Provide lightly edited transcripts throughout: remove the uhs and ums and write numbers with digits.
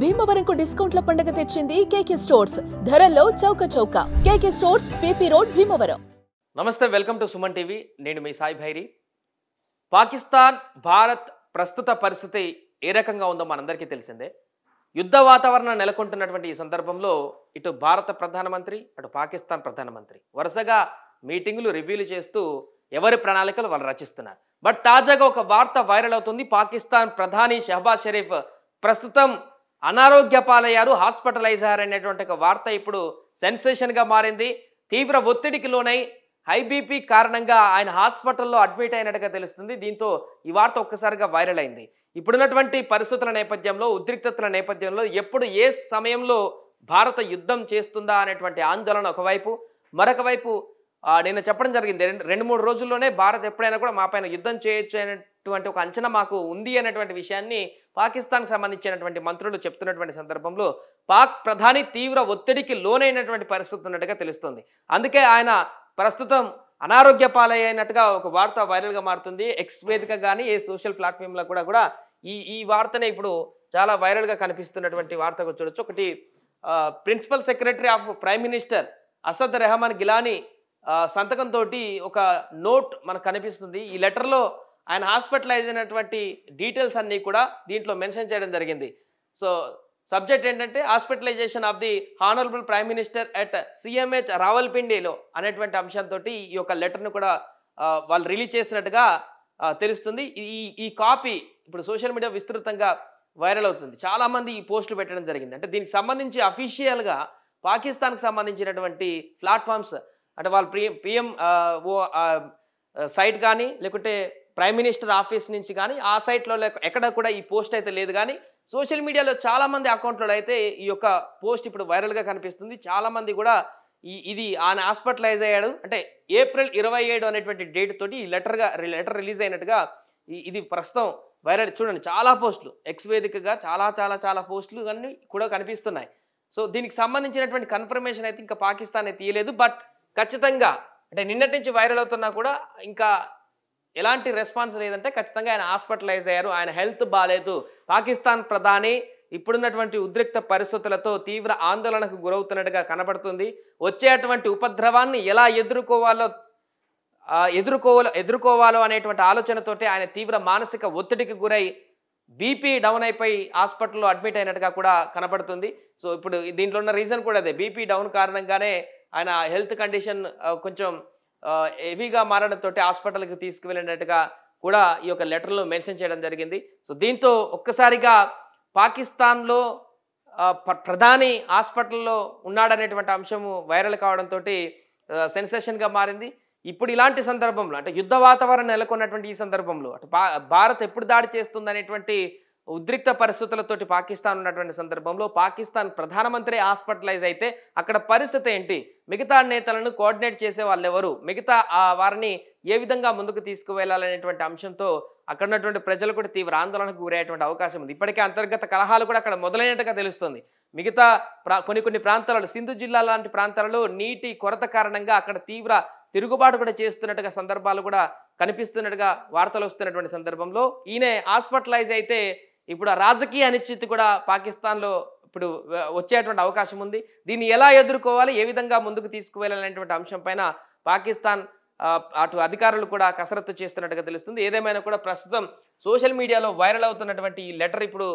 భీమవరంకు డిస్కౌంట్ల పండుగ తెచ్చింది కేకే స్టోర్స్. ధరల్లో చౌక చౌక. కేకే స్టోర్స్, పీపీ రోడ్, భీమవరం. నమస్తే, వెల్కమ్ టు సుమన్ టీవీ. నేను మీ సాయి భైరి. పాకిస్తాన్ భారత్ ప్రస్తుత పరిస్థితి ఏ రకంగా ఉందో మనందరికీ తెలిసిందే. యుద్ధ వాతావరణం నెలకొంటున్నటువంటి ఈ సందర్భంలో ఇటు భారత ప్రధానమంత్రి, అటు పాకిస్తాన్ ప్రధానమంత్రి వరుసగా మీటింగులు, రివ్యూలు చేస్తూ ఎవరి ప్రణాళికలు వాళ్ళు రచిస్తున్నారు. బట్ తాజాగా ఒక వార్త వైరల్ అవుతుంది. పాకిస్తాన్ ప్రధాని షహబాజ్ షరీఫ్ ప్రస్తుతం అనారోగ్య పాలయ్యారు, హాస్పిటలైజ్ అయ్యారు అనేటువంటి ఒక వార్త ఇప్పుడు సెన్సేషన్గా మారింది. తీవ్ర ఒత్తిడికి లోనై హై బీపీ కారణంగా ఆయన హాస్పిటల్లో అడ్మిట్ అయినట్టుగా తెలుస్తుంది. దీంతో ఈ వార్త ఒక్కసారిగా వైరల్ అయింది. ఇప్పుడున్నటువంటి పరిస్థితుల నేపథ్యంలో, ఉద్రిక్తతల నేపథ్యంలో ఎప్పుడు ఏ సమయంలో భారత యుద్ధం చేస్తుందా అనేటువంటి ఆందోళన ఒకవైపు, మరొక వైపు నేను చెప్పడం జరిగింది 2-3 రోజుల్లోనే భారత్ ఎప్పుడైనా కూడా మా పైన యుద్ధం చేయొచ్చు అనేటువంటి ఒక అంచనా మాకు ఉంది అనేటువంటి విషయాన్ని పాకిస్తాన్కి సంబంధించినటువంటి మంత్రులు చెప్తున్నటువంటి సందర్భంలో పాక్ ప్రధాని తీవ్ర ఒత్తిడికి లోనైనటువంటి పరిస్థితి ఉన్నట్టుగా తెలుస్తుంది. అందుకే ఆయన ప్రస్తుతం అనారోగ్య పాలైనట్టుగా ఒక వార్త వైరల్గా మారుతుంది. ఎక్స్ వేదిక కానీ ఏ సోషల్ ప్లాట్ఫామ్లో కూడా ఈ వార్తనే ఇప్పుడు చాలా వైరల్గా కనిపిస్తున్నటువంటి వార్తగా చూడొచ్చు. ఒకటి, principal secretary of prime minister Asad Rehman Gilani సంతకంతో ఒక నోట్ మనకు కనిపిస్తుంది. ఈ లెటర్లో ఆయన హాస్పిటలైజ్ అయినటువంటి డీటెయిల్స్ అన్నీ కూడా దీంట్లో మెన్షన్ చేయడం జరిగింది. సో సబ్జెక్ట్ ఏంటంటే hospitalisation of the honourable prime minister at CMH రావల్పిండిలో అనేటువంటి అంశంతో ఈ యొక్క లెటర్ను కూడా వాళ్ళు రిలీజ్ చేసినట్టుగా తెలుస్తుంది. ఈ కాపీ ఇప్పుడు సోషల్ మీడియా విస్తృతంగా వైరల్ అవుతుంది. చాలామంది ఈ పోస్టులు పెట్టడం జరిగింది. అంటే దీనికి సంబంధించి అఫీషియల్గా పాకిస్తాన్కి సంబంధించినటువంటి ప్లాట్ఫామ్స్, అంటే వాళ్ళ పిఎం సైట్ కానీ లేకుంటే ప్రైమ్ మినిస్టర్ ఆఫీస్ నుంచి కానీ ఆ సైట్లో ఎక్కడ కూడా ఈ పోస్ట్ అయితే లేదు. కానీ సోషల్ మీడియాలో చాలామంది అకౌంట్లో అయితే ఈ యొక్క పోస్ట్ ఇప్పుడు వైరల్గా కనిపిస్తుంది. చాలామంది కూడా ఇది ఆయన హాస్పిటలైజ్ అయ్యాడు అంటే ఏప్రిల్ 27 అనేటువంటి డేట్ తోటి ఈ లెటర్ రిలీజ్ అయినట్టుగా ఇది ప్రస్తుతం వైరల్. చూడండి, చాలా పోస్టులు ఎక్స్ వేదికగా చాలా పోస్టులు అన్నీ కూడా కనిపిస్తున్నాయి. సో దీనికి సంబంధించినటువంటి కన్ఫర్మేషన్ అయితే ఇంకా పాకిస్తాన్ అయితే తీయలేదు. బట్ ఖచ్చితంగా అంటే నిన్నటి నుంచి వైరల్ అవుతున్నా కూడా ఇంకా ఎలాంటి రెస్పాన్స్ లేదంటే ఖచ్చితంగా ఆయన హాస్పిటలైజ్ అయ్యారు, ఆయన హెల్త్ బాగాలేదు. పాకిస్తాన్ ప్రధాని ఇప్పుడున్నటువంటి ఉద్రిక్త పరిస్థితులతో తీవ్ర ఆందోళనకు గురవుతున్నట్టుగా కనబడుతుంది. వచ్చేటువంటి ఉపద్రవాన్ని ఎలా ఎదుర్కోవాలో అనేటువంటి ఆలోచనతోటి ఆయన తీవ్ర మానసిక ఒత్తిడికి గురై బీపీ డౌన్ అయిపోయి హాస్పిటల్లో అడ్మిట్ అయినట్టుగా కూడా కనబడుతుంది. సో ఇప్పుడు దీంట్లో ఉన్న రీజన్ కూడా అదే, బీపీ డౌన్ కారణంగానే ఆయన హెల్త్ కండిషన్ కొంచెం హెవీగా మారడంతో హాస్పిటల్కి తీసుకువెళ్ళినట్టుగా కూడా ఈ యొక్క లెటర్లో మెన్షన్ చేయడం జరిగింది. సో దీంతో ఒక్కసారిగా పాకిస్తాన్లో ప్రధాని హాస్పిటల్లో ఉన్నాడనేటువంటి అంశము వైరల్ కావడంతో సెన్సేషన్గా మారింది. ఇప్పుడు ఇలాంటి సందర్భంలో అంటే యుద్ధ వాతావరణం నెలకొన్నటువంటి ఈ సందర్భంలో అటు భారత్ ఎప్పుడు దాడి చేస్తుంది అనేటువంటి ఉద్రిక్త పరిస్థితులతోటి పాకిస్తాన్ ఉన్నటువంటి సందర్భంలో పాకిస్తాన్ ప్రధానమంత్రి హాస్పిటలైజ్ అయితే అక్కడ పరిస్థితి ఏంటి, మిగతా నేతలను కోఆర్డినేట్ చేసే వాళ్ళు ఎవరు, మిగతా వారిని ఏ విధంగా ముందుకు తీసుకువెళ్ళాలనేటువంటి అంశంతో అక్కడ ఉన్నటువంటి ప్రజలు కూడా తీవ్ర ఆందోళనకు గురయ్యేటువంటి అవకాశం ఉంది. ఇప్పటికే అంతర్గత కలహాలు కూడా అక్కడ మొదలైనట్టుగా తెలుస్తుంది. మిగతా కొన్ని ప్రాంతాలలో, సింధు జిల్లా లాంటి ప్రాంతాలలో నీటి కొరత కారణంగా అక్కడ తీవ్ర తిరుగుబాటు కూడా చేస్తున్నట్టుగా సందర్భాలు కూడా కనిపిస్తున్నట్టుగా వార్తలు వస్తున్నటువంటి సందర్భంలో ఈయన హాస్పిటలైజ్ అయితే ఇప్పుడు ఆ రాజకీయ అనిశ్చితి కూడా పాకిస్తాన్లో ఇప్పుడు వచ్చేటువంటి అవకాశం ఉంది. దీన్ని ఎలా ఎదుర్కోవాలి, ఏ విధంగా ముందుకు తీసుకువెళ్ళాలనేటువంటి అంశం పైన పాకిస్తాన్ అటు అధికారులు కూడా కసరత్తు చేస్తున్నట్టుగా తెలుస్తుంది. ఏదేమైనా కూడా ప్రస్తుతం సోషల్ మీడియాలో వైరల్ అవుతున్నటువంటి ఈ లెటర్ ఇప్పుడు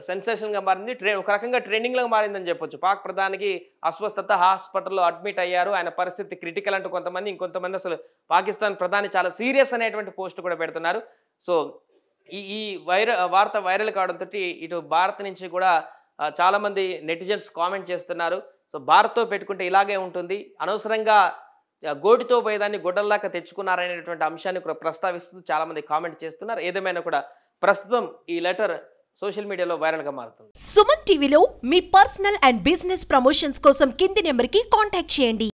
సెన్సేషన్గా మారింది. ఒక రకంగా ట్రెండింగ్లో మారిందని చెప్పొచ్చు. పాక్ ప్రధానికి అస్వస్థత, హాస్పిటల్లో అడ్మిట్ అయ్యారు, ఆయన పరిస్థితి క్రిటికల్ అంటూ కొంతమంది, ఇంకొంతమంది అసలు పాకిస్తాన్ ప్రధాని చాలా సీరియస్ అనేటువంటి పోస్ట్ కూడా పెడుతున్నారు. సో ఈ వార్త వైరల్ కావడంతో ఇటు భారత్ నుంచి కూడా చాలామంది నెటిజన్స్ కామెంట్ చేస్తున్నారు. సో భారత్తో పెట్టుకుంటే ఇలాగే ఉంటుంది, అనవసరంగా గోటితో పోయేదాన్ని గొడ్డల్లాగా తెచ్చుకున్నారనేటువంటి అంశాన్ని కూడా ప్రస్తావిస్తూ చాలామంది కామెంట్ చేస్తున్నారు. ఏదేమైనా కూడా ప్రస్తుతం ఈ లెటర్ సోషల్ మీడియాలో వైరల్గా మారుతుంది. సుమన్ టీవీలో మీ పర్సనల్ అండ్ బిజినెస్ ప్రమోషన్స్ కోసం కింది నెంబర్కి కాంటాక్ట్ చేయండి.